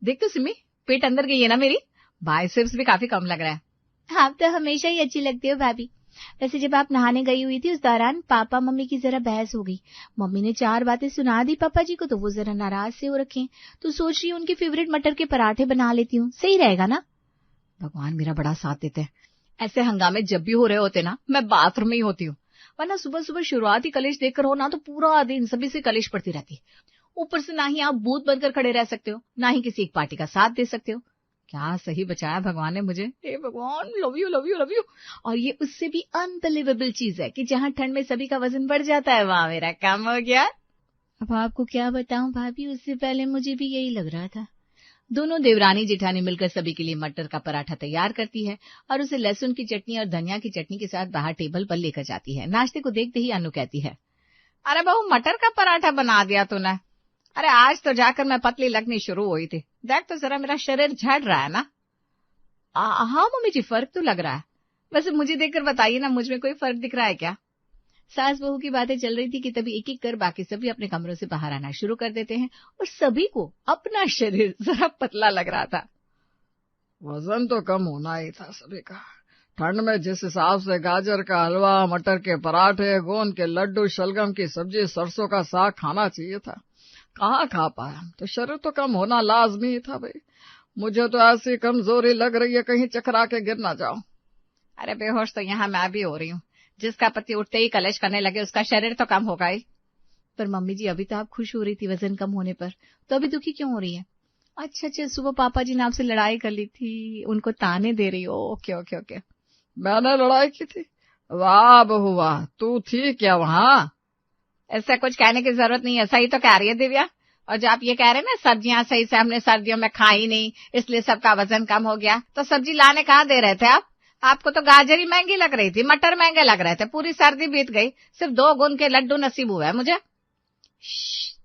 देख तो सिमी, पेट अंदर गई है ना मेरी, बाइसेप्स भी काफी कम लग रहा है। आप तो हमेशा ही अच्छी लगती हो भाभी। वैसे जब आप नहाने गई हुई थी उस दौरान पापा मम्मी की जरा बहस हो गई। मम्मी ने 4 बातें सुना दी पापा जी को तो वो जरा नाराज से हो रखे हैं। तो सोच रही हूँ उनके फेवरेट मटर के पराठे बना लेती हूँ, सही रहेगा ना? भगवान मेरा बड़ा साथ देते हैं। ऐसे हंगामे जब भी हो रहे होते ना, मैं बाथरूम में ही होती हूँ, वरना सुबह सुबह शुरुआती कलेश देखकर हो ना तो पूरा दिन सभी से कलेश पड़ती रहती है। ऊपर से ना ही आप बूथ बनकर खड़े रह सकते हो, ना ही किसी एक पार्टी का साथ दे सकते हो। क्या सही बचाया भगवान ने मुझे। हे भगवान, love you love you love you. और ये उससे भी अनबिलीवेबल चीज है कि जहां ठंड में सभी का वजन बढ़ जाता है वहां मेरा कम हो गया। अब आपको क्या बताऊं भाभी, उससे पहले मुझे भी यही लग रहा था। दोनों देवरानी जेठानी मिलकर सभी के लिए मटर का पराठा तैयार करती है और उसे लहसुन की चटनी और धनिया की चटनी के साथ बाहर टेबल पर लेकर जाती है। नाश्ते को देखते ही अनु कहती है, अरे बहू, मटर का पराठा बना दिया तूने। अरे आज तो जाकर मैं पतली लगनी शुरू हुई थी, देख तो जरा मेरा शरीर झड़ रहा है ना। हाँ मम्मी जी, फर्क तो लग रहा है। वैसे मुझे देखकर बताइए ना, मुझ में कोई फर्क दिख रहा है क्या? सास बहू की बातें चल रही थी कि तभी एक एक कर बाकी सभी अपने कमरों से बाहर आना शुरू कर देते हैं और सभी को अपना शरीर जरा पतला लग रहा था। वजन तो कम होना ही था सभी का। ठंड में जिस हिसाब से गाजर का हलवा, मटर के पराठे, गोंद के लड्डू, शलगम की सब्जी, सरसों का साग खाना चाहिए था, कहाँ खा पाया। तो शरीर तो कम होना लाजमी ही था भाई। मुझे तो ऐसी कमजोरी लग रही है कहीं चकरा के गिर ना जाऊं। अरे बेहोश तो यहाँ मैं भी हो रही हूँ। जिसका पति उठते ही कलेश करने लगे उसका शरीर तो कम होगा ही। पर मम्मी जी, अभी तो आप खुश हो रही थी वजन कम होने पर, तो अभी दुखी क्यों हो रही है? अच्छा, सुबह पापा जी ने आपसे लड़ाई कर ली थी, उनको ताने दे रही हो। Okay okay okay. मैंने लड़ाई की थी? वाह बहू वाह, तू थी क्या वहाँ? ऐसा कुछ कहने की जरूरत नहीं है, सही तो कह रही है दिव्या। और जो आप ये कह रहे हैं ना, सब्जियां सही से हमने सर्दियों में खाई नहीं इसलिए सबका वजन कम हो गया, तो सब्जी लाने कहाँ दे रहे थे आप? आपको तो गाजर ही महंगी लग रही थी, मटर महंगे लग रहे थे, पूरी सर्दी बीत गई, सिर्फ 2 गुण के लड्डू नसीब हुए मुझे।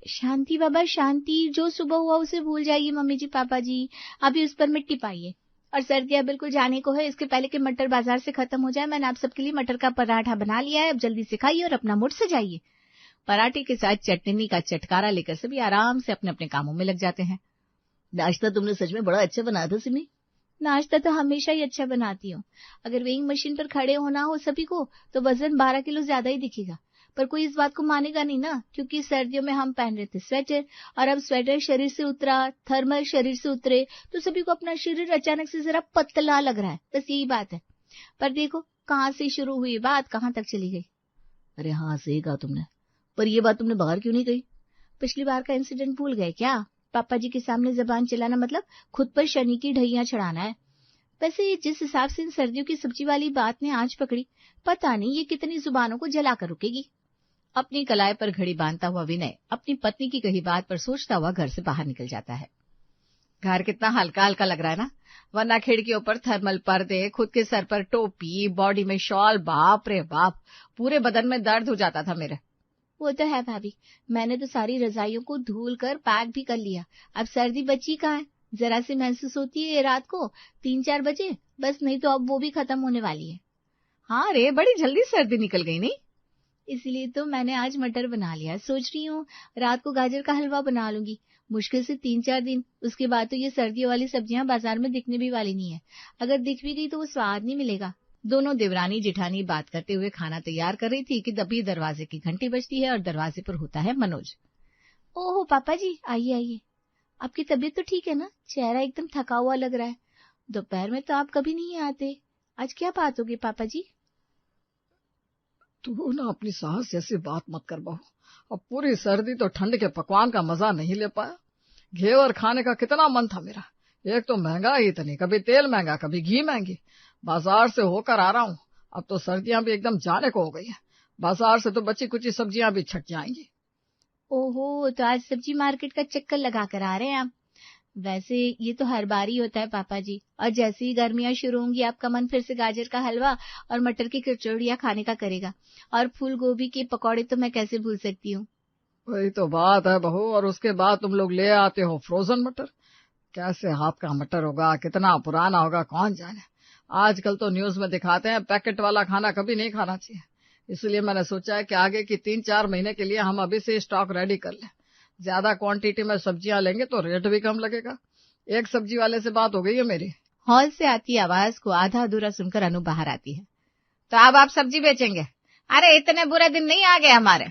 शांति बाबा शांति, जो सुबह हुआ उसे भूल जाइए मम्मी जी पापा जी, अभी उस पर मिट्टी पाइए। और सर्दियां बिल्कुल जाने को है, इसके पहले कि मटर बाजार से खत्म हो जाए मैंने आप सबके लिए मटर का पराठा बना लिया है, अब जल्दी से खाइए और अपना मूड सजाइए। पराठे के साथ चटनी का चटकारा लेकर सभी आराम से अपने अपने कामों में लग जाते हैं। नाश्ता तुमने सच में बड़ा अच्छा बनाया था सिमी। नाश्ता तो हमेशा ही अच्छा बनाती हूँ। अगर वेइंग मशीन पर खड़े होना हो सभी को तो वजन 12 किलो ज्यादा ही दिखेगा, पर कोई इस बात को मानेगा नहीं ना, क्योंकि सर्दियों में हम पहन रहे थे स्वेटर और अब स्वेटर शरीर से उतरा, थर्मल शरीर से उतरे तो सभी को अपना शरीर अचानक से जरा पतला लग रहा है, बस यही बात है। पर देखो कहाँ से शुरू हुई बात कहाँ तक चली गई। अरे हाँ, सही कहा तुमने, पर ये बात तुमने बाहर क्यों नहीं कही? पिछली बार का इंसिडेंट भूल गए क्या? पापा जी के सामने जबान चलाना मतलब खुद पर शनि की ढैया चढ़ाना है। वैसे जिस हिसाब से इन सर्दियों की सब्जी वाली बात ने आज पकड़ी, पता नहीं ये कितनी जुबानों को जलाकर रुकेगी। अपनी कलाई पर घड़ी बांधता हुआ विनय अपनी पत्नी की कही बात पर सोचता हुआ घर से बाहर निकल जाता है। घर कितना हल्का हल्का लग रहा है ना, वरना खिड़कियों पर थर्मल पर्दे, खुद के सर पर टोपी, बॉडी में शॉल, बाप रे बाप, पूरे बदन में दर्द हो जाता था मेरे। वो तो है भाभी, मैंने तो सारी रजाइयों को धुल कर पैक भी कर लिया। अब सर्दी बची कहाँ है, जरा सी महसूस होती है रात को 3-4 बजे बस, नहीं तो अब वो भी खत्म होने वाली है। हाँ रे, बड़ी जल्दी सर्दी निकल गई नहीं? इसलिए तो मैंने आज मटर बना लिया, सोच रही हूँ रात को गाजर का हलवा बना लूंगी। मुश्किल से 3-4 दिन, उसके बाद तो ये सर्दियों वाली सब्जियां बाजार में दिखने भी वाली नहीं है। अगर दिख भी गई तो वो स्वाद नहीं मिलेगा। दोनों देवरानी जेठानी बात करते हुए खाना तैयार कर रही थी कि तभी दरवाजे की घंटी बजती है और दरवाजे पर होता है मनोज। ओहो पापा जी, आइए आइए। आपकी तबीयत तो ठीक है ना? चेहरा एकदम थका हुआ लग रहा है। दोपहर में तो आप कभी नहीं आते, आज क्या बात होगी पापा जी? तू ना अपनी सास जैसी बात मत कर बहू। अब पूरी सर्दी तो ठंड के पकवान का मजा नहीं ले पाया। घेवर खाने का कितना मन था मेरा। एक तो महंगाई इतनी, कभी तेल महंगा कभी घी महंगी। बाजार से होकर आ रहा हूँ, अब तो सर्दियां भी एकदम जाने को हो गई है। बाजार से तो बची कुची सब्जियां भी छट जाएंगी। ओहो, तो आज सब्जी मार्केट का चक्कर लगा कर आ रहे हैं आप। वैसे ये तो हर बार ही होता है पापा जी, और जैसे ही गर्मियां शुरू होंगी आपका मन फिर से गाजर का हलवा और मटर की कचौड़ियां खाने का करेगा। और फूल गोभी के पकौड़े तो मैं कैसे भूल सकती हूँ। वही तो बात है बहू। और उसके बाद तुम लोग ले आते हो फ्रोजन मटर। कैसे हाथ का मटर होगा, कितना पुराना होगा कौन जाने। आजकल तो न्यूज में दिखाते हैं पैकेट वाला खाना कभी नहीं खाना चाहिए। इसलिए मैंने सोचा है कि आगे की 3-4 महीने के लिए हम अभी से स्टॉक रेडी कर लें। ज्यादा क्वांटिटी में सब्जियां लेंगे तो रेट भी कम लगेगा एक सब्जी वाले से बात हो गई है मेरी। हॉल से आती आवाज को आधा अधूरा सुनकर अनु बाहर आती है। तो अब आप सब्जी बेचेंगे? अरे इतने बुरे दिन नहीं आ गए हमारे।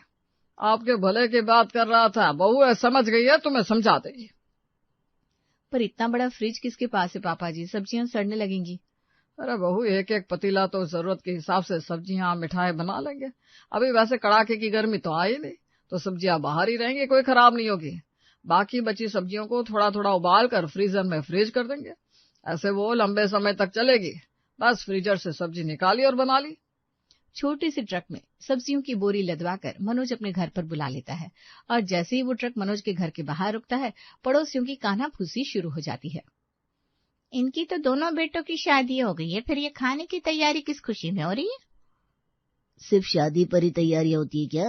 आपके भले की बात कर रहा था, बहू है समझ गई है, तुम्हें समझा देगी। पर इतना बड़ा फ्रिज किसके पास है पापा जी, सब्जियां सड़ने लगेंगी। अरे बहू, एक एक पतीला तो जरूरत के हिसाब से सब्जियां मिठाई बना लेंगे। अभी वैसे कड़ाके की गर्मी तो आई नहीं, तो सब्जियां बाहर ही रहेंगी, कोई खराब नहीं होगी। बाकी बची सब्जियों को थोड़ा थोड़ा उबाल कर फ्रीजर में फ्रीज कर देंगे, ऐसे वो लंबे समय तक चलेगी। बस फ्रीजर से सब्जी निकाली और बना ली। छोटे से ट्रक में सब्जियों की बोरी लदवाकर मनोज अपने घर पर बुला लेता है, और जैसे ही वो ट्रक मनोज के घर के बाहर रुकता है, पड़ोसियों की कानाफूसी शुरू हो जाती है। इनकी तो दोनों बेटों की शादी हो गई है, फिर ये खाने की तैयारी किस खुशी में हो रही है? सिर्फ शादी पर ही तैयारी होती है क्या?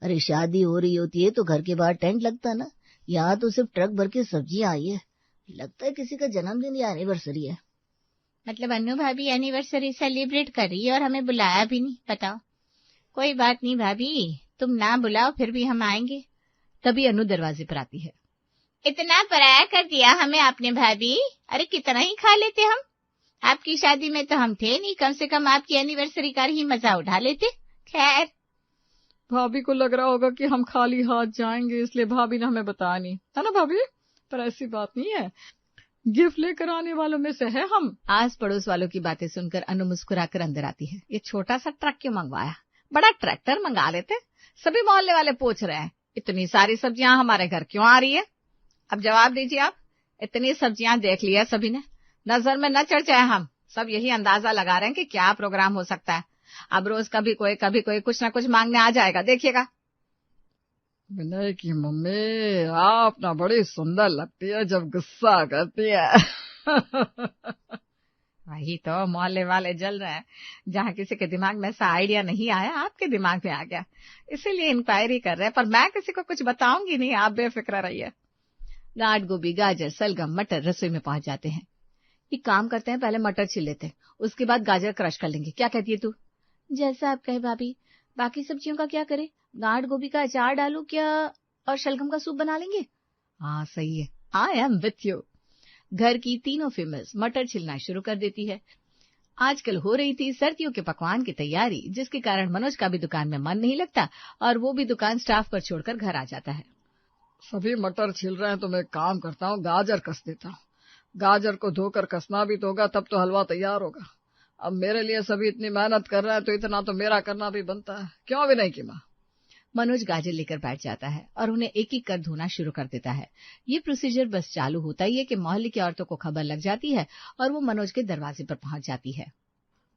अरे शादी हो रही होती है तो घर के बाहर टेंट लगता ना। यहाँ तो सिर्फ ट्रक भर के सब्जियां आई है, लगता है किसी का जन्मदिन या एनिवर्सरी है। मतलब अनु भाभी एनिवर्सरी सेलिब्रेट कर रही है और हमें बुलाया भी नहीं, बताओ। कोई बात नहीं भाभी, तुम ना बुलाओ फिर भी हम आएंगे। तभी अनु दरवाजे पर आती है। इतना पराया कर दिया हमें आपने भाभी, अरे कितना ही खा लेते हम। आपकी शादी में तो हम थे नहीं, कम से कम आपकी एनिवर्सरी का ही मजा उठा लेते। खैर, भाभी को लग रहा होगा कि हम खाली हाथ जाएंगे, इसलिए भाभी ने हमें बताया नहीं, है ना भाभी? पर ऐसी बात नहीं है, गिफ्ट लेकर आने वालों में से है हम। आस पड़ोस वालों की बातें सुनकर अनु मुस्कुराकर अंदर आती है। ये छोटा सा ट्रक क्यों मंगवाया, बड़ा ट्रैक्टर मंगा लेते। सभी मोहल्ले वाले पूछ रहे हैं इतनी सारी सब्जियां हमारे घर क्यों आ रही है। अब जवाब दीजिए आप। इतनी सब्जियां देख लिया सभी ने, नजर में न चढ़ जाए, हम सब यही अंदाजा लगा रहे हैं कि क्या प्रोग्राम हो सकता है। अब रोज कभी कोई कुछ ना कुछ मांगने आ जाएगा, देखिएगा। विनय की मम्मी, आप ना बड़ी सुंदर लगती है जब गुस्सा करती है। वही तो मोहल्ले वाले जल रहे हैं, जहाँ किसी के दिमाग में ऐसा आइडिया नहीं आया आपके दिमाग में आ गया, इसीलिए इंक्वायरी कर रहे हैं। पर मैं किसी को कुछ बताऊंगी नहीं, आप बेफिक्र रहिए। गांठ गोभी, गाजर, सलगम, मटर रसोई में पहुंच जाते हैं। ये काम करते हैं, पहले मटर छील लेते हैं, उसके बाद गाजर क्रश कर लेंगे। क्या कहती है तू? जैसा आप कहे भाभी। बाकी सब्जियों का क्या करें? गांठ गोभी का अचार डालूं क्या और शलगम का सूप बना लेंगे? हाँ सही है, आई एम विथ यू। घर की तीनों फेमस मटर छिलना शुरू कर देती है। आजकल हो रही थी सर्दियों के पकवान की तैयारी, जिसके कारण मनोज का भी दुकान में मन नहीं लगता और वो भी दुकान स्टाफ पर छोड़कर घर आ जाता है। सभी मटर छिल रहे हैं तो मैं एक काम करता हूँ, गाजर कस देता हूँ। गाजर को धोकर कसना भी तो होगा, तब तो हलवा तैयार होगा। अब मेरे लिए सभी इतनी मेहनत कर रहे हैं तो इतना तो मेरा करना भी बनता है, क्यों भी नहीं की माँ। मनोज गाजर लेकर बैठ जाता है और उन्हें एक एक कर धोना शुरू कर देता है। ये प्रोसीजर बस चालू होता ही है कि मोहल्ले की औरतों को खबर लग जाती है और वो मनोज के दरवाजे पर पहुंच जाती है।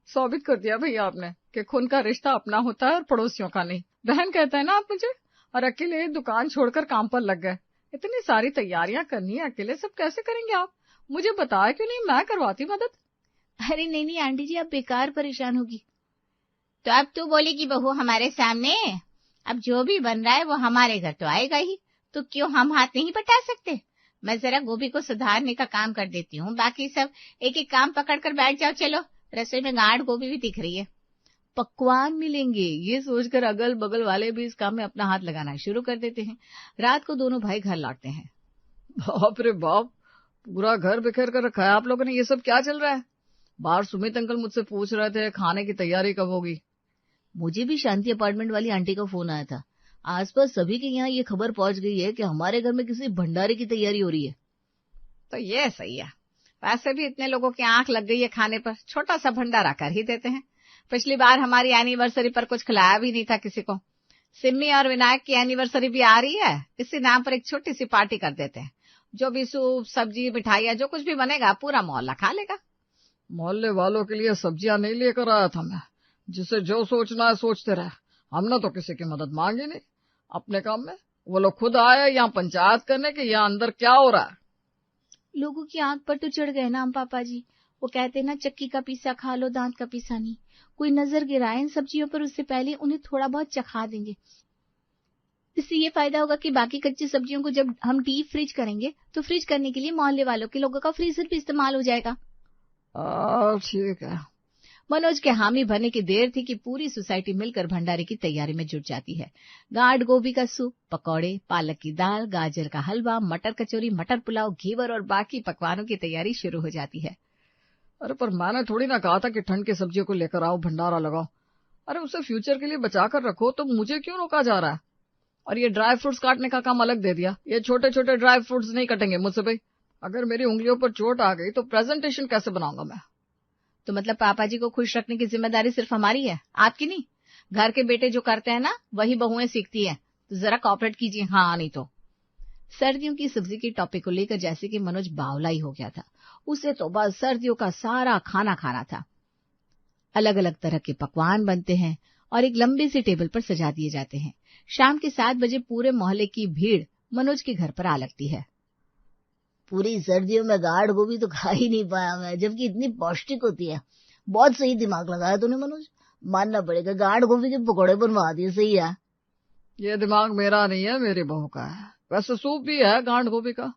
साबित कर दिया भैया आपने कि खून का रिश्ता अपना होता है और पड़ोसियों का नहीं। बहन कहते हैं ना आप मुझे, और अकेले दुकान छोड़कर काम पर लग गए। इतनी सारी तैयारियां करनी है, अकेले सब कैसे करेंगे आप? मुझे बताया क्यों नहीं, मैं करवाती मदद। अरे नहीं नहीं आंटी जी, आप बेकार परेशान होगी। तो अब तू बोलेगी बहू हमारे सामने? अब जो भी बन रहा है वो हमारे घर तो आएगा ही, तो क्यों हम हाथ नहीं बटा सकते? मैं जरा गोभी को सुधारने का काम कर देती हूँ, बाकी सब एक एक काम पकड़ कर बैठ जाओ। चलो, रसोई में गांठ गोभी भी दिख रही है। पकवान मिलेंगे ये सोचकर अगल बगल वाले भी इस काम में अपना हाथ लगाना शुरू कर देते हैं। रात को दोनों भाई घर लौटते हैं। बाप रे बाप, पूरा घर बिखेर कर रखा है आप लोगों ने, ये सब क्या चल रहा है? बाहर सुमित अंकल मुझसे पूछ रहे थे खाने की तैयारी कब होगी। मुझे भी शांति अपार्टमेंट वाली आंटी का फोन आया था। आसपास सभी के यहाँ ये खबर पहुंच गई है कि हमारे घर में किसी भंडारे की तैयारी हो रही है। तो ये सही है, वैसे भी इतने लोगों की आंख लग गई है खाने पर, छोटा सा भंडारा कर ही देते हैं। पिछली बार हमारी एनिवर्सरी पर कुछ खिलाया भी नहीं था किसी को। सिम्मी और विनायक की एनिवर्सरी भी आ रही है, इसी नाम पर एक छोटी सी पार्टी कर देते हैं। जो भी सूप सब्जी मिठाइयाँ जो कुछ भी बनेगा पूरा मोहल्ला खा लेगा। मोहल्ले वालों के लिए सब्जियां नहीं लेकर आया था मैं, जिसे जो सोचना है सोचते रहे। हमने तो किसी की मदद मांगी नहीं अपने काम में। वो लोग खुद आए यहाँ पंचायत करने के, यहाँ अंदर क्या हो रहा है। लोगों की आंख पर तो चढ़ गए ना हम पापा जी। वो कहते ना चक्की का पीसा खा लो दांत का पीसा नहीं। कोई नजर गिराए इन सब्जियों पर उससे पहले उन्हें थोड़ा बहुत चखा देंगे। इससे ये फायदा होगा कि बाकी कच्ची सब्जियों को जब हम डीप फ्रीज करेंगे तो फ्रीज करने के लिए मोहल्ले वालों के लोगों का फ्रीजर भी इस्तेमाल हो जाएगा। ठीक है। मनोज के हामी भरने की देर थी कि पूरी सोसाइटी मिलकर भंडारे की तैयारी में जुट जाती है। गाढ़ गोभी का सूप, पकौड़े, पालक की दाल, गाजर का हलवा, मटर कचौरी, मटर पुलाव, घेवर और बाकी पकवानों की तैयारी शुरू हो जाती है। अरे पर मैंने थोड़ी ना कहा था कि ठंड की सब्जियों को लेकर आओ, भंडारा लगाओ। अरे उसे फ्यूचर के लिए बचा कर रखो, तो मुझे क्यों रोका जा रहा है? और ये ड्राई फ्रूट्स काटने का काम अलग दे दिया। ये छोटे छोटे ड्राई फ्रूट्स नहीं कटेंगे मुझसे भाई। अगर मेरी उंगलियों पर चोट आ गई तो प्रेजेंटेशन कैसे बनाऊंगा मैं? तो मतलब पापा जी को खुश रखने की जिम्मेदारी सिर्फ हमारी है, आपकी नहीं। घर के बेटे जो करते हैं ना, वही बहुएं सीखती हैं। तो जरा कॉपरेट कीजिए। हाँ नहीं तो। सर्दियों की सब्जी की टॉपिक को लेकर जैसे कि मनोज बावला ही हो गया था। उसे तो बस सर्दियों का सारा खाना खाना था। अलग अलग तरह के पकवान बनते हैं और एक लंबी सी टेबल पर सजा दिए जाते हैं। शाम के 7 बजे पूरे मोहल्ले की भीड़ मनोज के घर पर आ लगती है। पूरी सर्दियों में गाढ़ गोभी तो खा ही नहीं पाया मैं, जबकि इतनी पौष्टिक होती है। बहुत सही दिमाग लगाया तूने मनोज, मानना पड़ेगा। गाढ़ गोभी के पकौड़े बनवा दिए, सही है। ये दिमाग मेरा नहीं है, मेरी बहू का है। वैसे सूप भी है गांठ गोभी का,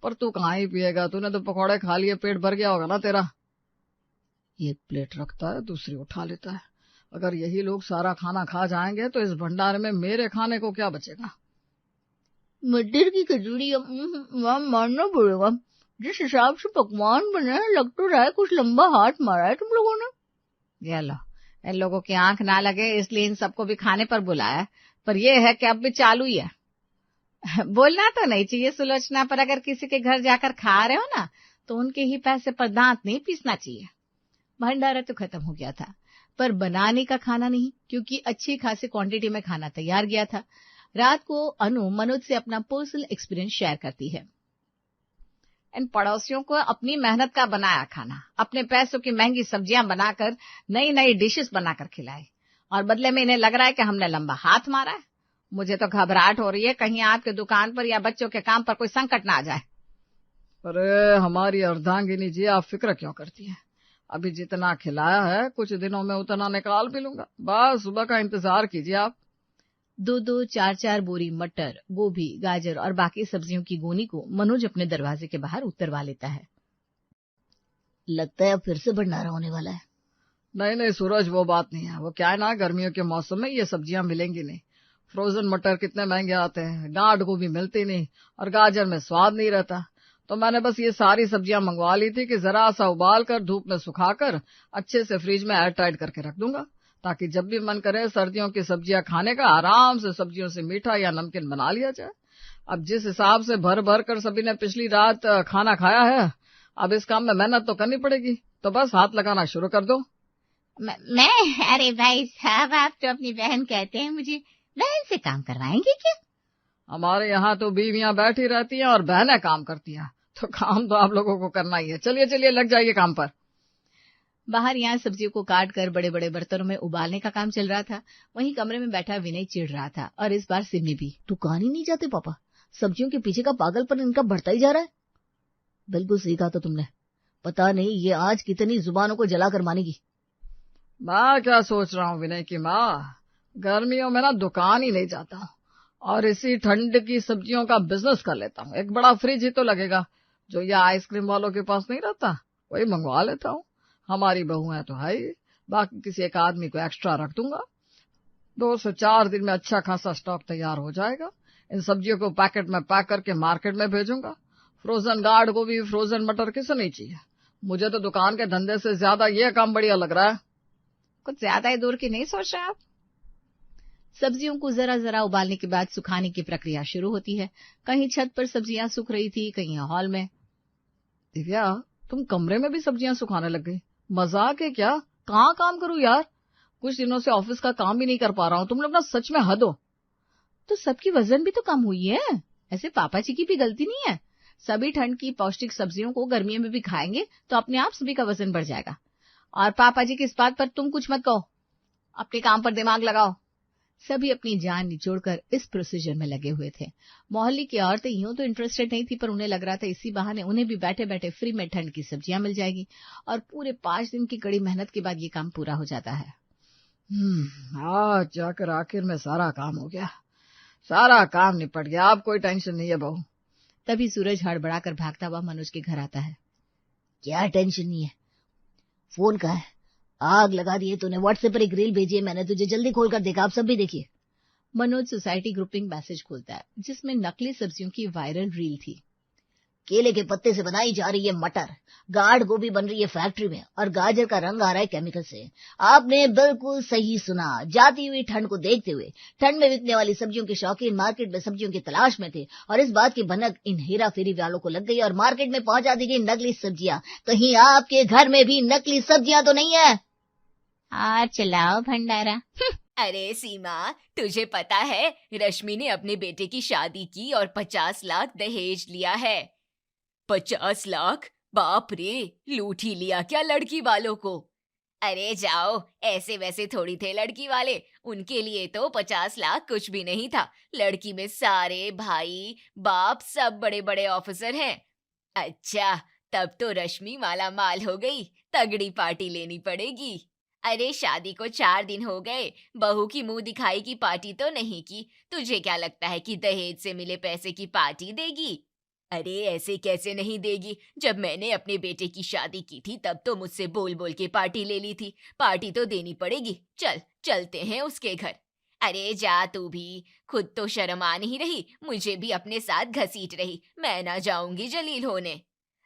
पर तू कहाँ ही पिएगा? तूने तो पकौड़े खा लिए, पेट भर गया होगा ना तेरा। एक प्लेट रखता है, दूसरी उठा लेता है। अगर यही लोग सारा खाना खा जाएंगे तो इस भंडारे में मेरे खाने को क्या बचेगा? मटर की खिचड़ी मानना पड़ेगा। जिस हिसाब से पकवान बने हैं, लग तो रहा है कुछ लंबा हाथ मारा है तुम लोगों ने। ये लो, इन लोगों की आंख ना लगे इसलिए इन सबको भी खाने पर बुलाया, पर यह है कि अब भी चालू ही है। बोलना तो नहीं चाहिए सुलोचना, पर अगर किसी के घर जाकर खा रहे हो ना, तो उनके ही पैसे पर दांत नहीं पीसना चाहिए। भंडारा तो खत्म हो गया था, पर बनाने का खाना नहीं, क्योंकि अच्छी खासी क्वांटिटी में खाना तैयार गया था। रात को अनु मनोज से अपना पर्सनल एक्सपीरियंस शेयर करती है। इन पड़ोसियों को अपनी मेहनत का बनाया खाना, अपने पैसों की महंगी सब्जियां बनाकर नई नई डिशेस बनाकर खिलाए, और बदले में इन्हें लग रहा है कि हमने लंबा हाथ मारा है। मुझे तो घबराहट हो रही है, कहीं आपके दुकान पर या बच्चों के काम पर कोई संकट ना आ जाए। अरे हमारी अर्धांगिनी जी, आप फिक्र क्यों करती हैं? अभी जितना खिलाया है कुछ दिनों में उतना निकाल भी लूंगा। बस सुबह का इंतजार कीजिए आप। 2-2, 4-4 बोरी मटर, गोभी, गाजर और बाकी सब्जियों की गोनी को मनोज अपने दरवाजे के बाहर उतरवा लेता है। लगता है अब फिर से भंडारा होने वाला है। नहीं नहीं सूरज, वो बात नहीं है। वो क्या है ना, गर्मियों के मौसम में ये सब्जियां मिलेंगी नहीं। फ्रोजन मटर कितने महंगे आते हैं, गांठ गोभी मिलती नहीं, और गाजर में स्वाद नहीं रहता। तो मैंने बस ये सारी सब्जियां मंगवा ली थी कि जरा सा उबाल कर धूप में सुखाकर अच्छे से फ्रिज में एयर टाइट करके रख दूंगा, ताकि जब भी मन करे सर्दियों की सब्जियां खाने का, आराम से सब्जियों से मीठा या नमकीन बना लिया जाए। अब जिस हिसाब से भर भर कर सभी ने पिछली रात खाना खाया है, अब इस काम में मेहनत तो करनी पड़ेगी। तो बस हाथ लगाना शुरू कर दो। मैं अरे भाई साहब, आप तो अपनी बहन कहते हैं, मुझे बहन से काम करवाएंगे क्या? हमारे यहाँ तो बीवियां बैठी रहती हैं और बहनें काम करती हैं, तो काम तो आप लोगों को करना ही है। चलिए चलिए, लग जाइए काम पर। बाहर यहाँ सब्जियों को काट कर बड़े बड़े बर्तनों में उबालने का काम चल रहा था। वहीं कमरे में बैठा विनय चिढ़ रहा था, और इस बार सिमी भी। दुकान ही नहीं जाते पापा, सब्जियों के पीछे का पागलपन इनका बढ़ता ही जा रहा है। बिल्कुल सही कहा था तुमने, पता नहीं ये आज कितनी जुबानों को जला कर मानेगी। मैं क्या सोच रहा हूँ विनय की माँ, गर्मियों में ना दुकान ही नहीं जाता हूँ, और इसी ठंड की सब्जियों का बिजनेस कर लेता हूँ। एक बड़ा फ्रिज ही तो लगेगा, जो ये आइसक्रीम वालों के पास नहीं रहता, वही मंगवा लेता हूँ। हमारी बहू है तो है ही, बाकी किसी एक आदमी को एक्स्ट्रा रख दूंगा। 2 से 4 दिन में अच्छा खासा स्टॉक तैयार हो जाएगा। इन सब्जियों को पैकेट में पैक करके मार्केट में भेजूंगा। फ्रोजन गार्ड को भी फ्रोजन मटर किसे नहीं चाहिए। मुझे तो दुकान के धंधे से ज्यादा ये काम बढ़िया लग रहा है। कुछ ज्यादा ही दूर की नहीं सोच रहे आप? सब्जियों को जरा जरा उबालने के बाद सुखाने की प्रक्रिया शुरू होती है। कहीं छत पर सब्जियां सूख रही थी, कहीं हॉल में। दिव्या, तुम कमरे में भी सब्जियां सुखाने लग गई? मजाक है क्या? कहाँ काम करूं यार, कुछ दिनों से ऑफिस का काम भी नहीं कर पा रहा हूँ। तुम लोग ना सच में हद हो। तो सबकी वजन भी तो कम हुई है, ऐसे पापा जी की भी गलती नहीं है। सभी ठंड की पौष्टिक सब्जियों को गर्मियों में भी खाएंगे तो अपने आप सभी का वजन बढ़ जाएगा। और पापा जी की इस बात पर तुम कुछ मत कहो, अपने काम पर दिमाग लगाओ। सभी अपनी जान निचोड़कर इस प्रोसीजर में लगे हुए थे। मोहल्ले की औरतें यूं तो इंटरेस्टेड नहीं थी, पर उन्हें लग रहा था इसी बहाने उन्हें भी बैठे बैठे फ्री में ठंड की सब्जियां मिल जाएगी, और पूरे 5 दिन की कड़ी मेहनत के बाद ये काम पूरा हो जाता है। आज जाकर आखिर में सारा काम हो गया, सारा काम निपट गया। अब कोई टेंशन नहीं है बहू। तभी सूरज हड़बड़ाकर भागता हुआ मनोज के घर आता है। क्या टेंशन नहीं है? फोन कहाँ है? आग लगा दी है तूने। व्हाट्सएप पर एक रील भेजी है मैंने तुझे, जल्दी खोल कर देखा, आप सब भी देखिए। मनोज सोसाइटी ग्रुपिंग मैसेज खोलता है जिसमें नकली सब्जियों की वायरल रील थी। केले के पत्ते से बनाई जा रही है मटर, गाढ़ गोभी बन रही है फैक्ट्री में और गाजर का रंग आ रहा है केमिकल से। आपने बिल्कुल सही सुना। जाती हुई ठंड को देखते हुए ठंड में बिकने वाली सब्जियों के शौकीन मार्केट में सब्जियों की तलाश में थे और इस बात की भनक इन हेरा फेरी वालों को लग गई और मार्केट में पहुंचा दी गई नकली सब्जियां। कहीं आपके घर में भी नकली सब्जियां तो नहीं है? चलाओ भंडारा। अरे सीमा, तुझे पता है रश्मि ने अपने बेटे की शादी की और 50 लाख दहेज लिया है। 50 लाख? बाप रे, लूट ही लिया क्या लड़की वालों को? अरे जाओ, ऐसे वैसे थोड़ी थे लड़की वाले, उनके लिए तो 50 लाख कुछ भी नहीं था। लड़की में सारे भाई बाप सब बड़े बड़े ऑफिसर हैं। अच्छा, तब तो रश्मि माला माल हो गई, तगड़ी पार्टी लेनी पड़ेगी। अरे शादी को 4 दिन हो गए, बहू की मुंह दिखाई की पार्टी तो नहीं की। तुझे क्या लगता है कि दहेज से मिले पैसे की पार्टी देगी? अरे ऐसे कैसे नहीं देगी? जब मैंने अपने बेटे की शादी की थी तब तो मुझसे बोल बोल के पार्टी ले ली थी। पार्टी तो देनी पड़ेगी। चलते हैं उसके घर। अरे जा तू भी, खुद तो शर्म आ नहीं रही, मुझे भी अपने साथ घसीट रही। मैं ना जाऊंगी जलील होने।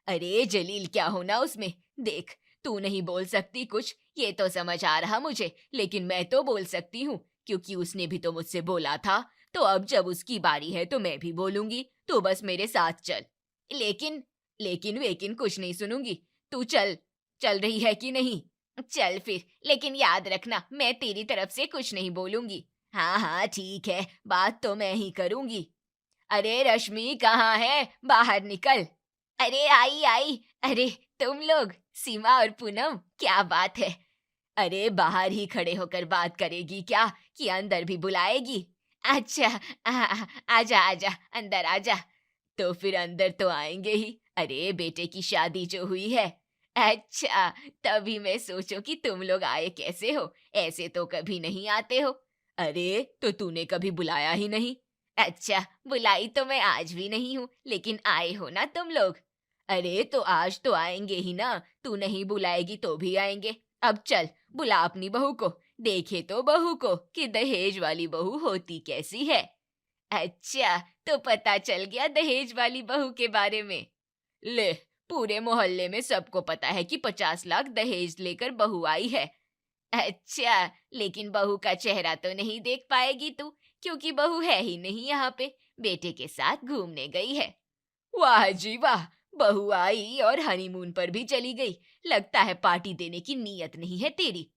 अरे जलील क्या होना उसमें? देख, तू नहीं बोल सकती कुछ, ये तो समझ आ रहा मुझे, लेकिन मैं तो बोल सकती हूँ क्योंकि उसने भी तो मुझसे बोला था। तो अब जब उसकी बारी है तो मैं भी बोलूंगी। तू बस मेरे साथ चल। लेकिन कुछ नहीं सुनूंगी। तू चल रही है कि नहीं? चल फिर, लेकिन याद रखना मैं तेरी तरफ से कुछ नहीं बोलूंगी। हाँ ठीक है, बात तो मैं ही करूंगी। अरे रश्मि कहाँ है? बाहर निकल। अरे आई। अरे तुम लोग, सीमा और पूनम, क्या बात है? अरे बाहर ही खड़े होकर बात करेगी क्या कि अंदर भी बुलाएगी? अच्छा, आजा अंदर आजा। तो फिर अंदर तो आएंगे ही। अरे बेटे की शादी जो हुई है। अच्छा, तभी मैं सोचूं कि तुम लोग आए कैसे हो, ऐसे तो कभी नहीं आते हो। अरे तो तूने कभी बुलाया ही नहीं। अच्छा, बुलाई तो मैं आज भी नहीं हूँ, लेकिन आए हो ना तुम लोग। अरे तो आज तो आएंगे ही ना, तू नहीं बुलाएगी तो भी आएंगे। अब चल, बुला अपनी बहू को, देखे तो बहू को कि दहेज वाली बहू होती कैसी है। अच्छा, तो पता चल गया दहेज वाली बहू के बारे में। ले, पूरे मोहल्ले में सबको पता है कि 50 लाख दहेज लेकर बहू आई है। अच्छा, लेकिन बहू का चेहरा तो नहीं देख पाएगी तू, क्योंकि बहू है ही नहीं यहाँ पे, बेटे के साथ घूमने गई है। वाह जी वाह, बहू आई और हनीमून पर भी चली गई। लगता है पार्टी देने की नीयत नहीं है तेरी।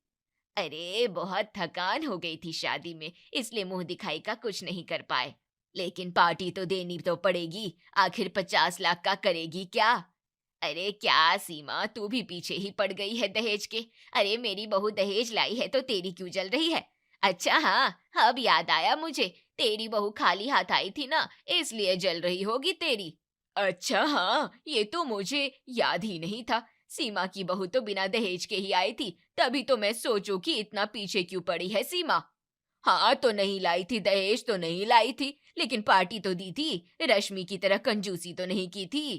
अरे बहुत थकान हो गई थी शादी में, इसलिए मुंह दिखाई का कुछ नहीं कर पाए। लेकिन पार्टी तो देनी तो पड़ेगी, आखिर 50 लाख का करेगी क्या? अरे क्या सीमा, तू भी पीछे ही पड़ गई है दहेज के। अरे मेरी बहू दहेज लाई है तो तेरी क्यों जल रही है? अच्छा हाँ, अब याद आया मुझे, तेरी बहू खाली हाथ आई थी ना, इसलिए जल रही होगी तेरी। अच्छा हाँ, ये तो मुझे याद ही नहीं था। सीमा की बहू तो बिना दहेज के ही आई थी, तभी तो मैं सोचूं कि इतना पीछे क्यों पड़ी है सीमा। हाँ तो नहीं लाई थी दहेज, तो नहीं लाई थी, लेकिन पार्टी तो दी थी। रश्मि की तरह कंजूसी तो नहीं की थी।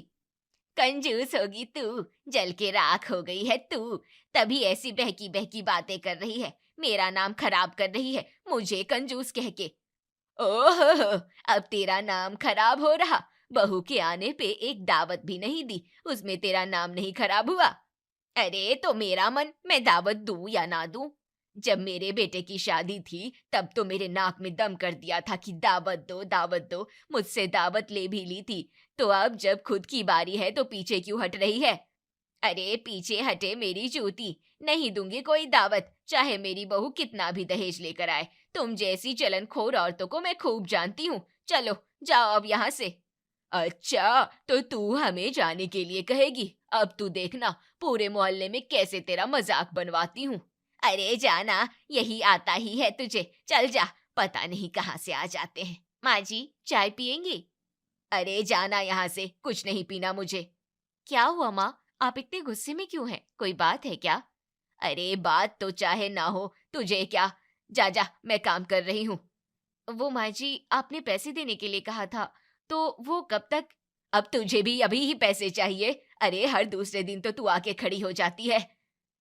कंजूस होगी तू, जल के राख हो गई है तू, तभी ऐसी बहकी बहकी बातें कर रही है, मेरा नाम खराब कर रही है मुझे कंजूस कह के। ओहो, अब तेरा नाम खराब हो रहा। बहू के आने पे एक दावत भी नहीं दी, उसमें तेरा नाम नहीं खराब हुआ। अरे तो मेरा मन, मैं दावत दूं या ना दूं। जब मेरे बेटे की शादी थी तब तो मेरे नाक में दम कर दिया था कि दावत दो, मुझसे दावत ले भी ली थी। तो अब जब खुद की बारी है तो पीछे क्यों हट रही है? अरे पीछे हटे मेरी जूती, नहीं दूंगी कोई दावत, चाहे मेरी बहू कितना भी दहेज लेकर आए। तुम जैसी चलनखोर औरतों को मैं खूब जानती हूँ। चलो जाओ अब यहाँ से। अच्छा, तो तू हमें जाने के लिए कहेगी? अब तू देखना पूरे मोहल्ले में कैसे तेरा मजाक बनवाती हूँ। अरे जाना, यही आता ही है तुझे, चल जा, पता नहीं कहाँ से आ जाते हैं। माँ जी, चाय पियेंगी? अरे जाना यहाँ से, कुछ नहीं पीना मुझे। क्या हुआ माँ, आप इतने गुस्से में क्यों हैं? कोई बात है क्या? अरे बात तो चाहे ना हो, तुझे क्या, जा, मैं काम कर रही हूँ। वो माँ जी, आपने पैसे देने के लिए कहा था, तो वो कब तक? अब तुझे भी अभी ही पैसे चाहिए? अरे हर दूसरे दिन तो तू आके खड़ी हो जाती है।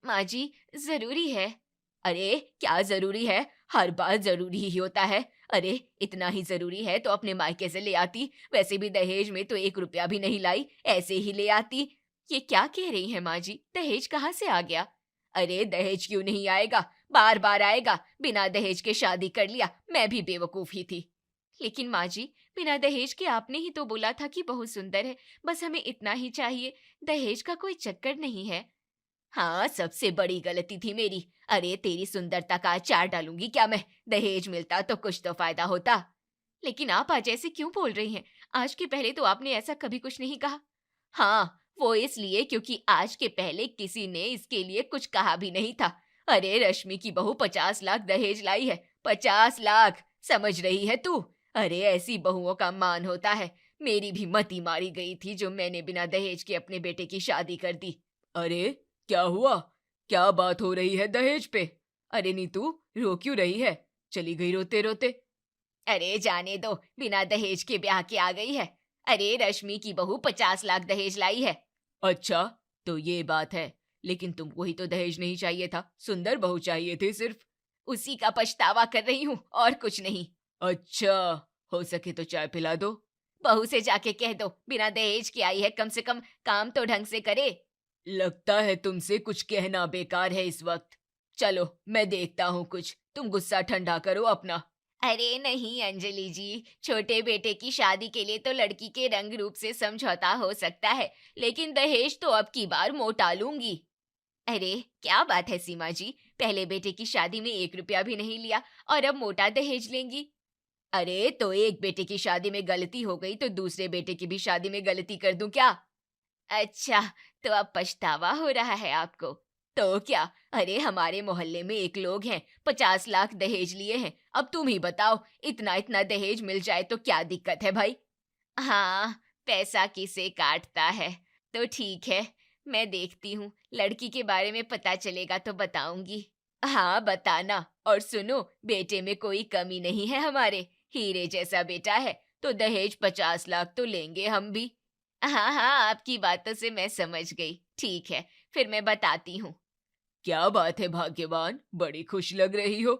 माँ जी, जरूरी है। अरे क्या जरूरी है? हर बार जरूरी ही होता है। अरे इतना ही जरूरी है तो अपने मायके से ले आती। वैसे भी दहेज में तो 1 रुपया भी नहीं लाई, ऐसे ही ले आती। ये क्या कह रही है माँ जी? दहेज कहाँ से आ गया? अरे दहेज क्यों नहीं आएगा, बार बार आएगा। बिना दहेज के शादी कर लिया, मैं भी बेवकूफ ही थी। लेकिन माँ जी, बिना दहेज के आपने ही तो बोला था कि बहुत सुंदर है, बस हमें इतना ही चाहिए, दहेज का कोई चक्कर नहीं है। हाँ, सबसे बड़ी गलती थी मेरी। अरे तेरी सुंदरता का अचार डालूंगी क्या मैं? दहेज मिलता तो कुछ तो फायदा होता। लेकिन आप आज ऐसे क्यों बोल रही हैं? आज के पहले तो आपने ऐसा कभी कुछ नहीं कहा। हाँ, वो इसलिए क्योंकि आज के पहले किसी ने इसके लिए कुछ कहा भी नहीं था। अरे रश्मि की बहू 50 लाख दहेज लाई है। 50 लाख, समझ रही है तू? अरे ऐसी बहुओं का मान होता है। मेरी भी मती मारी गई थी जो मैंने बिना दहेज के अपने बेटे की शादी कर दी। अरे क्या हुआ? क्या बात हो रही है दहेज पे? अरे नीतू, रो क्यों रही है? चली गई रोते रोते। अरे जाने दो, बिना दहेज के ब्याह के आ गई है। अरे रश्मि की बहू 50 लाख दहेज लाई है। अच्छा, तो ये बात है। लेकिन तुमको ही तो दहेज नहीं चाहिए था, सुंदर बहू चाहिए थी सिर्फ। उसी का पछतावा कर रही हूँ और कुछ नहीं। अच्छा, हो सके तो चाय पिला दो। बहू से जाके कह दो बिना दहेज की आई है, कम से कम काम तो ढंग से करे। लगता है तुमसे कुछ कहना बेकार है इस वक्त। चलो मैं देखता हूँ कुछ, तुम गुस्सा ठंडा करो अपना। अरे नहीं अंजलि जी, छोटे बेटे की शादी के लिए तो लड़की के रंग रूप से समझौता हो सकता है, लेकिन दहेज तो अब की बार मोटा लूंगी। अरे क्या बात है सीमा जी, पहले बेटे की शादी में 1 रुपया भी नहीं लिया और अब मोटा दहेज लेंगी। अरे तो एक बेटे की शादी में गलती हो गई तो दूसरे बेटे की भी शादी में गलती कर दूं क्या? अच्छा, तो अब पछतावा हो रहा है आपको? तो क्या? अरे हमारे मोहल्ले में एक लोग हैं, 50 लाख दहेज लिए हैं। अब तुम ही बताओ, इतना इतना दहेज मिल जाए तो क्या दिक्कत है भाई? हाँ, पैसा किसे काटता है। तो ठीक है, मैं देखती हूँ, लड़की के बारे में पता चलेगा तो बताऊंगी। हाँ बताना, और सुनो, बेटे में कोई कमी नहीं है हमारे, हीरे जैसा बेटा है, तो दहेज 50 लाख तो लेंगे हम भी। हाँ हाँ, आपकी बातों से मैं समझ गई। ठीक है, फिर मैं बताती हूँ। क्या बात है भाग्यवान, बड़ी खुश लग रही हो।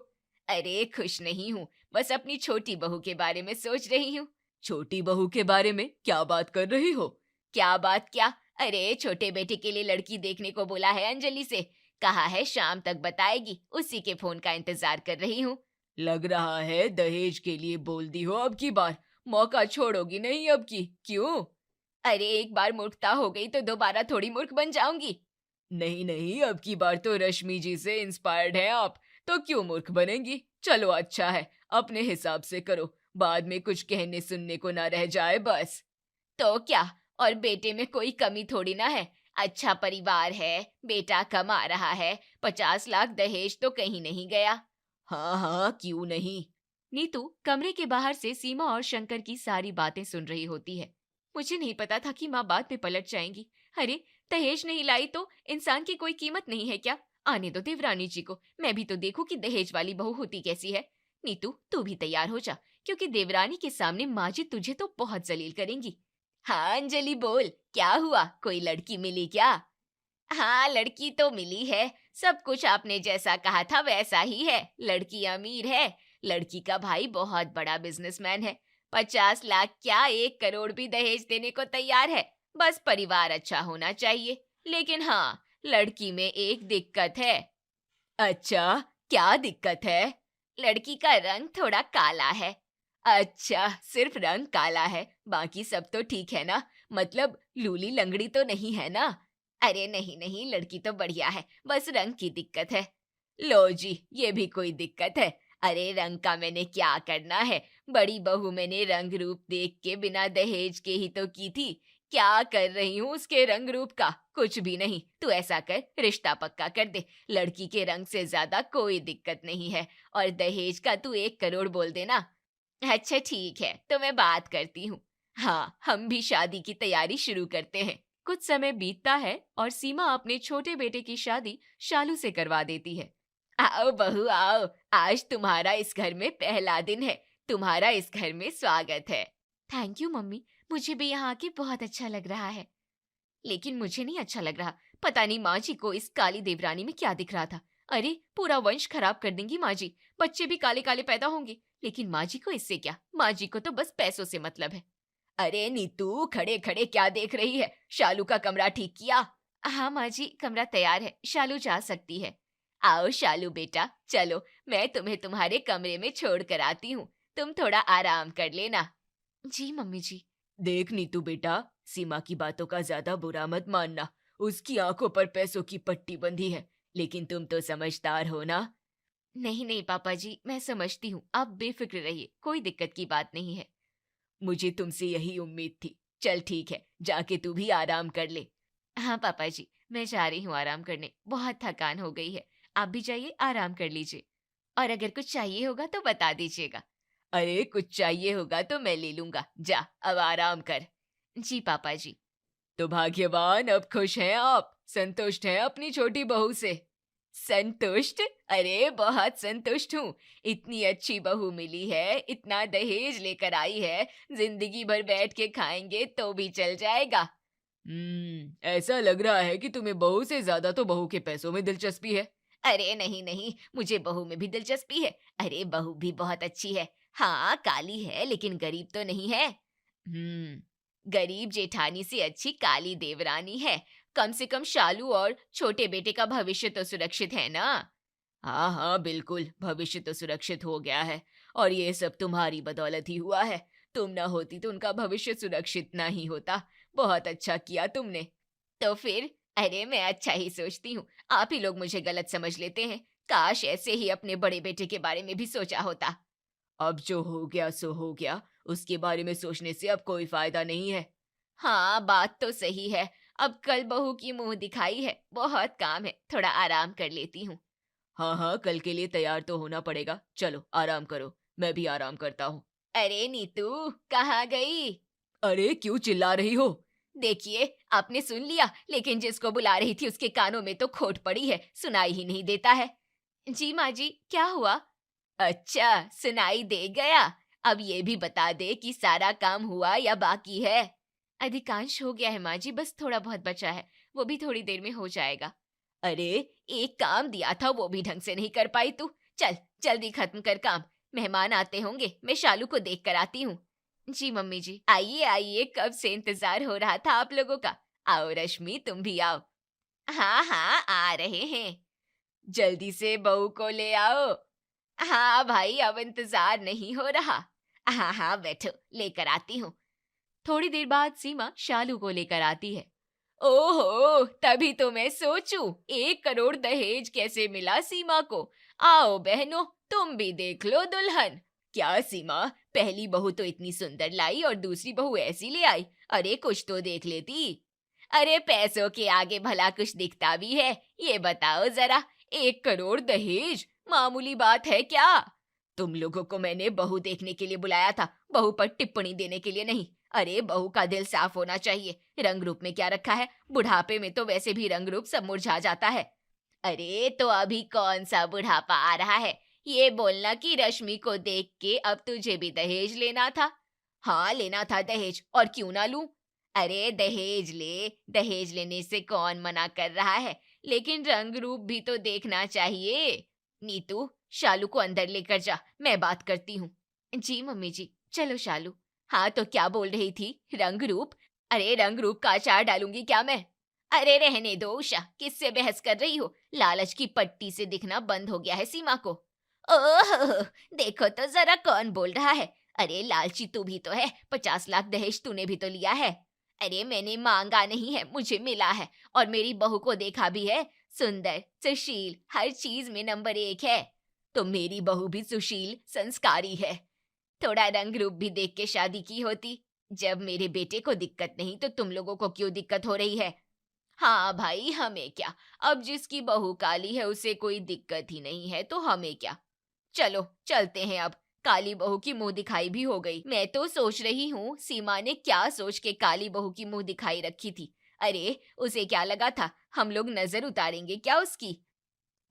अरे खुश नहीं हूँ, बस अपनी छोटी बहू के बारे में सोच रही हूँ। छोटी बहू के बारे में क्या बात कर रही हो? क्या बात क्या? अरे छोटे बेटे के लिए लड़की देखने को बोला है अंजलि से, कहा है शाम तक बताएगी, उसी के फोन का इंतजार कर रही हूँ। लग रहा है दहेज के लिए बोल दी हो अब की बार, मौका छोड़ोगी नहीं अब की, क्यों? अरे एक बार मूर्खता हो गई तो दोबारा थोड़ी मूर्ख बन जाऊंगी। नहीं नहीं, अब की बार तो रश्मि जी से इंस्पायर्ड हैं आप, तो क्यों मूर्ख बनेंगी? चलो अच्छा है, अपने हिसाब से करो, बाद में कुछ कहने सुनने को ना रह जाए बस। तो क्या, और बेटे में कोई कमी थोड़ी ना है, अच्छा परिवार है, बेटा कमा रहा है, 50 लाख दहेज तो कहीं नहीं गया। हाँ हाँ, क्यों नहीं। नीतू कमरे के बाहर से सीमा और शंकर की सारी बातें सुन रही होती है। मुझे नहीं पता था कि माँ बाद में पलट जाएंगी। अरे दहेज नहीं लाई तो इंसान की कोई कीमत नहीं है क्या? आने दो देवरानी जी को, मैं भी तो देखूं कि दहेज वाली बहू होती कैसी है। नीतू तू भी तैयार हो जा, क्योंकि देवरानी के सामने माँ जी तुझे तो बहुत जलील करेंगी। हाँ अंजलि बोल, क्या हुआ, कोई लड़की मिली क्या? हाँ लड़की तो मिली है, सब कुछ आपने जैसा कहा था वैसा ही है। लड़की अमीर है, लड़की का भाई बहुत बड़ा बिजनेसमैन है, 50 लाख क्या 1 करोड़ भी दहेज देने को तैयार है, बस परिवार अच्छा होना चाहिए। लेकिन हाँ, लड़की में एक दिक्कत है। अच्छा, क्या दिक्कत है? लड़की का रंग थोड़ा काला है। अच्छा, सिर्फ रंग काला है, बाकी सब तो ठीक है ना? मतलब लूली लंगड़ी तो नहीं है ना? अरे नहीं नहीं, लड़की तो बढ़िया है, बस रंग की दिक्कत है। लो जी, ये भी कोई दिक्कत है? अरे रंग का मैंने क्या करना है, बड़ी बहू मैंने रंग रूप देख के बिना दहेज के ही तो की थी। क्या कर रही हूँ उसके रंग रूप का? कुछ भी नहीं। तू ऐसा कर, रिश्ता पक्का कर दे, लड़की के रंग से ज्यादा कोई दिक्कत नहीं है, और दहेज का तू 1 करोड़ बोल देना। अच्छा ठीक है, तो मैं बात करती हूँ। हाँ, हम भी शादी की तैयारी शुरू करते हैं। कुछ समय बीतता है और सीमा अपने छोटे बेटे की शादी शालू से करवा देती है। आओ बहू आओ, आज तुम्हारा इस घर में पहला दिन है, तुम्हारा इस घर में स्वागत है। थैंक यू मम्मी, मुझे भी यहाँ आके बहुत अच्छा लग रहा है। लेकिन मुझे नहीं अच्छा लग रहा। पता नहीं माँ जी को इस काली देवरानी में क्या दिख रहा था। अरे पूरा वंश खराब कर देंगी माँ जी, बच्चे भी काले काले पैदा होंगे। लेकिन माँ जी को इससे क्या, माँ जी को तो बस पैसों से मतलब है। अरे नीतू, खड़े खड़े क्या देख रही है? शालू का कमरा ठीक किया? हाँ माँ जी, कमरा तैयार है, शालू जा सकती है। आओ शालू बेटा, चलो मैं तुम्हें तुम्हारे कमरे में छोड़ कर आती हूँ, तुम थोड़ा आराम कर लेना। जी मम्मी जी। देख नीतू बेटा, सीमा की बातों का ज्यादा बुरा मत मानना। उसकी आंखों पर पैसों की पट्टी बंधी है, लेकिन तुम तो समझदार हो ना। नहीं नहीं पापा जी, मैं समझती हूँ, आप बेफिक्र रहिए, कोई दिक्कत की बात नहीं है। मुझे तुमसे यही उम्मीद थी। चल ठीक है, जाके तू भी आराम कर ले। हाँ पापा जी, मैं जा रही हूँ आराम करने, बहुत थकान हो गई है। आप भी जाइए, आराम कर लीजिए, और अगर कुछ चाहिए होगा तो बता दीजिएगा। अरे कुछ चाहिए होगा तो मैं ले लूंगा, जा अब आराम कर। जी पापा जी। तो भाग्यवान, अब खुश हैं आप, संतुष्ट हैं अपनी छोटी बहू से? संतुष्ट? अरे बहुत संतुष्ट हूँ। इतनी अच्छी बहू मिली है, इतना दहेज लेकर आई है, जिंदगी भर बैठ के खाएंगे तो भी चल जाएगा। ऐसा लग रहा है कि तुम्हें बहू से ज्यादा तो बहू के पैसों में दिलचस्पी है। अरे नहीं नहीं, मुझे बहू में भी दिलचस्पी है। अरे बहू भी बहुत अच्छी है। हाँ काली है, लेकिन गरीब तो नहीं है। गरीब जेठानी से अच्छी काली देवरानी है। कम से कम शालू और छोटे बेटे का भविष्य तो सुरक्षित है ना। हाँ हाँ बिल्कुल, भविष्य तो सुरक्षित हो गया है, और ये सब तुम्हारी बदौलत ही हुआ है। तुम ना होती तो उनका भविष्य सुरक्षित ना ही होता। बहुत अच्छा किया तुमने। तो फिर? अरे मैं अच्छा ही सोचती हूँ, आप ही लोग मुझे गलत समझ लेते हैं। काश ऐसे ही अपने बड़े बेटे के बारे में भी सोचा होता। अब जो हो गया सो हो गया, उसके बारे में सोचने से अब कोई फायदा नहीं है। हाँ बात तो सही है, अब कल बहू की मुंह दिखाई है, बहुत काम है, थोड़ा आराम कर लेती हूँ। हाँ हाँ, कल के लिए तैयार तो होना पड़ेगा। चलो आराम करो, मैं भी आराम करता हूँ। अरे नीतू, कहाँ गई? अरे क्यों चिल्ला रही हो? देखिए, आपने सुन लिया, लेकिन जिसको बुला रही थी उसके कानों में तो खोट पड़ी है, सुनाई ही नहीं देता है। जी माँ जी, क्या हुआ? अच्छा, सुनाई दे गया। अब ये भी बता दे कि सारा काम हुआ या बाकी है? अधिकांश हो गया है माँ जी, बस थोड़ा बहुत बचा है, वो भी थोड़ी देर में हो जाएगा। अरे एक काम दिया था, वो भी ढंग से नहीं कर पाई तू। चल जल्दी खत्म कर काम, मेहमान आते होंगे, मैं शालू को देख कर आती हूँ। जी मम्मी जी। आइए आइए, कब से इंतजार हो रहा था आप लोगों का। आओ रश्मि, तुम भी आओ। हाँ हाँ आ रहे हैं, जल्दी से बहू को ले आओ। हाँ भाई, अब इंतजार नहीं हो रहा। हाँ हाँ बैठो, लेकर आती हूँ। थोड़ी देर बाद सीमा शालू को लेकर आती है। ओहो, तभी तो मैं सोचूं 1 करोड़ दहेज कैसे मिला सीमा को। आओ बहनों, तुम भी देख लो दुल्हन। क्या सीमा, पहली बहू तो इतनी सुंदर लाई और दूसरी बहू ऐसी ले आई? अरे कुछ तो देख लेती। अरे पैसों के आगे भला कुछ दिखता भी है? ये बताओ जरा, 1 करोड़ दहेज मामूली बात है क्या? तुम लोगों को मैंने बहू देखने के लिए बुलाया था, बहू पर टिप्पणी देने के लिए नहीं। अरे बहू का दिल साफ होना चाहिए, रंग रूप में क्या रखा है? बुढ़ापे में तो वैसे भी रंग रूप सब मुरझा जाता है। अरे तो अभी कौन सा बुढ़ापा आ रहा है? ये बोलना कि रश्मि को देख के अब तुझे भी दहेज लेना था। हाँ लेना था दहेज, और क्यों ना लूं? अरे दहेज ले, दहेज लेने से कौन मना कर रहा है, लेकिन रंग रूप भी तो देखना चाहिए। नीतू, शालू को अंदर लेकर जा, मैं बात करती हूँ। जी मम्मी जी। चलो शालू। हाँ तो क्या बोल रही थी? रंग रूप? अरे रंग रूप का अचार डालूंगी क्या मैं? अरे रहने दो उषा, किससे बहस कर रही हो? लालच की पट्टी से दिखना बंद हो गया है सीमा को। ओह देखो तो जरा कौन बोल रहा है। अरे लालची तू भी तो है, 50 लाख दहेज तूने भी तो लिया है। अरे मैंने मांगा नहीं है, मुझे मिला है, और मेरी बहू को देखा भी है, सुंदर, सुशील, हर चीज में नंबर 1 है। तो मेरी बहू भी सुशील, संस्कारी है। थोड़ा रंग रूप भी देख के शादी की होती। जब मेरे बेटे को दिक्कत नहीं तो तुम लोगों को क्यों दिक्कत हो रही है? हाँ भाई, हमें क्या, अब जिसकी बहू काली है उसे कोई दिक्कत ही नहीं है, तो हमें क्या। चलो चलते हैं अब, काली बहू की मुंह दिखाई भी हो गई। मैं तो सोच रही हूँ सीमा ने क्या सोच के काली बहू की मुंह दिखाई रखी थी। अरे उसे क्या लगा था हम लोग नजर उतारेंगे क्या उसकी?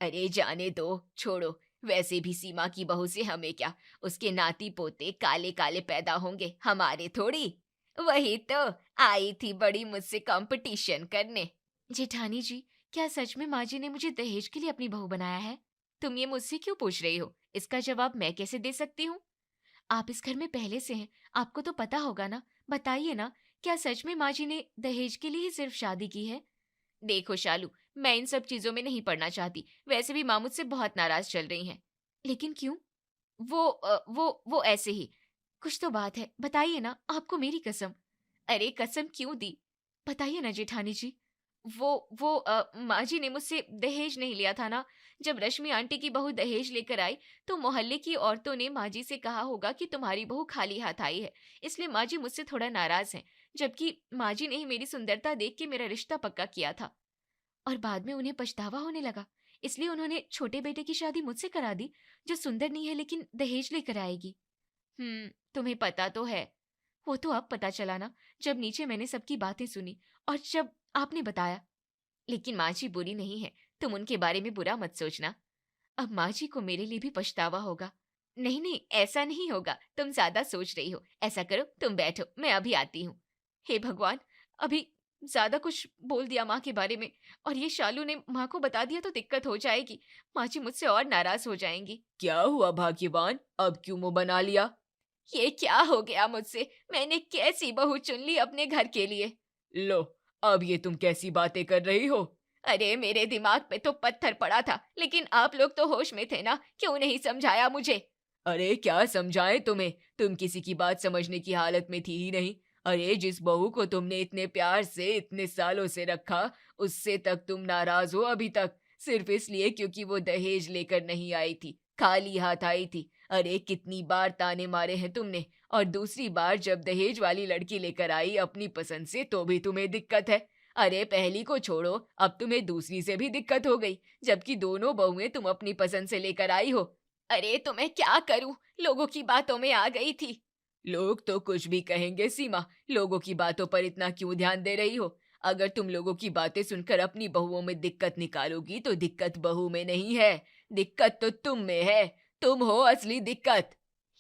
अरे जाने दो, छोड़ो, वैसे भी सीमा की बहू से हमें क्या, उसके नाती पोते काले काले पैदा होंगे, हमारे थोड़ी। वही तो, आई थी बड़ी मुझसे कंपटीशन करने। जेठानी जी, क्या सच में माँ जी ने मुझे दहेज के लिए अपनी बहू बनाया है? तुम ये मुझसे क्यों पूछ रही हो? इसका जवाब मैं कैसे दे सकती हूँ? आप इस घर में पहले से हैं, आपको तो पता होगा ना। बताइए ना, क्या सच में माँ जी ने दहेज के लिए ही सिर्फ शादी की है? देखो शालू, मैं इन सब चीजों में नहीं पड़ना चाहती। वैसे भी माँ मुझसे बहुत नाराज चल रही हैं। लेकिन क्यों? वो ऐसे ही। कुछ तो बात है, बताइए ना, आपको मेरी कसम। अरे कसम क्यों दी? बताइए ना जेठानी जी। माँ जी ने मुझसे दहेज नहीं लिया था ना। जब रश्मि आंटी की बहू दहेज लेकर आई तो मोहल्ले की औरतों ने माँ जी से कहा होगा कि तुम्हारी बहू खाली हाथ आई है, इसलिए माँ जी मुझसे थोड़ा नाराज हैं। जबकि माँ जी ने ही मेरी सुंदरता देख के मेरा रिश्ता पक्का किया था, और बाद में उन्हें पछतावा होने लगा, इसलिए उन्होंने छोटे बेटे की शादी मुझसे करा दी, जो सुंदर नहीं है लेकिन दहेज लेकर आएगी। तुम्हें पता तो है। वो तो अब पता चला ना, जब नीचे मैंने सबकी बातें सुनी और जब आपने बताया। लेकिन माँ जी बुरी नहीं है, तुम उनके बारे में बुरा मत सोचना। अब माँ जी को मेरे लिए भी पछतावा होगा। नहीं नहीं, ऐसा नहीं होगा, तुम ज्यादा सोच रही हो। ऐसा करो, तुम बैठो, मैं अभी आती हूँ। हे भगवान, अभी ज्यादा कुछ बोल दिया माँ के बारे में, और ये शालू ने माँ को बता दिया तो दिक्कत हो जाएगी। माँ जी मुझसे और नाराज हो जाएंगी। क्या हुआ भाग्यवान, अब क्यों मुंह बना लिया? ये क्या हो गया मुझसे? मैंने कैसी बहू चुन ली अपने घर के लिए? लो, अब ये तुम कैसी बातें कर रही हो? अरे मेरे दिमाग पे तो पत्थर पड़ा था, लेकिन आप लोग तो होश में थे ना, क्यों नहीं समझाया मुझे? अरे क्या समझाएं तुम्हें, तुम किसी की बात समझने की हालत में थी ही नहीं। अरे जिस बहू को तुमने इतने प्यार से इतने सालों से रखा, उससे तक तुम नाराज हो अभी तक, सिर्फ इसलिए क्योंकि वो दहेज लेकर नहीं आई थी, खाली हाथ आई थी। अरे कितनी बार ताने मारे हैं तुमने, और दूसरी बार जब दहेज वाली लड़की लेकर आई अपनी पसंद से, तो भी तुम्हें दिक्कत है। अरे पहली को छोड़ो, अब तुम्हें दूसरी से भी दिक्कत हो गई, जबकि दोनों बहुएं तुम अपनी पसंद से लेकर आई हो। अरे तो मैं क्या करूं, लोगों की बातों में आ गई थी। लोग तो कुछ भी कहेंगे सीमा, लोगों की बातों पर इतना क्यों ध्यान दे रही हो? अगर तुम लोगों की बातें सुनकर अपनी बहुओं में दिक्कत निकालोगी तो दिक्कत बहू में नहीं है, दिक्कत तो तुम में है। तुम हो असली दिक्कत।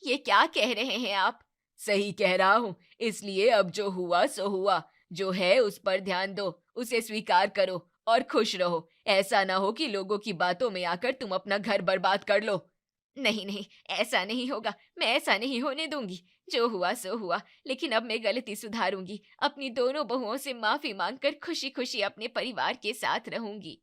ये क्या कह रहे हैं आप? सही कह रहा हूँ, इसलिए अब जो हुआ सो हुआ, जो है उस पर ध्यान दो, उसे स्वीकार करो और खुश रहो। ऐसा ना हो कि लोगों की बातों में आकर तुम अपना घर बर्बाद कर लो। नहीं नहीं, ऐसा नहीं होगा, मैं ऐसा नहीं होने दूंगी। जो हुआ सो हुआ, लेकिन अब मैं गलती सुधारूंगी। अपनी दोनों बहुओं से माफी मांगकर खुशी खुशी अपने परिवार के साथ रहूंगी।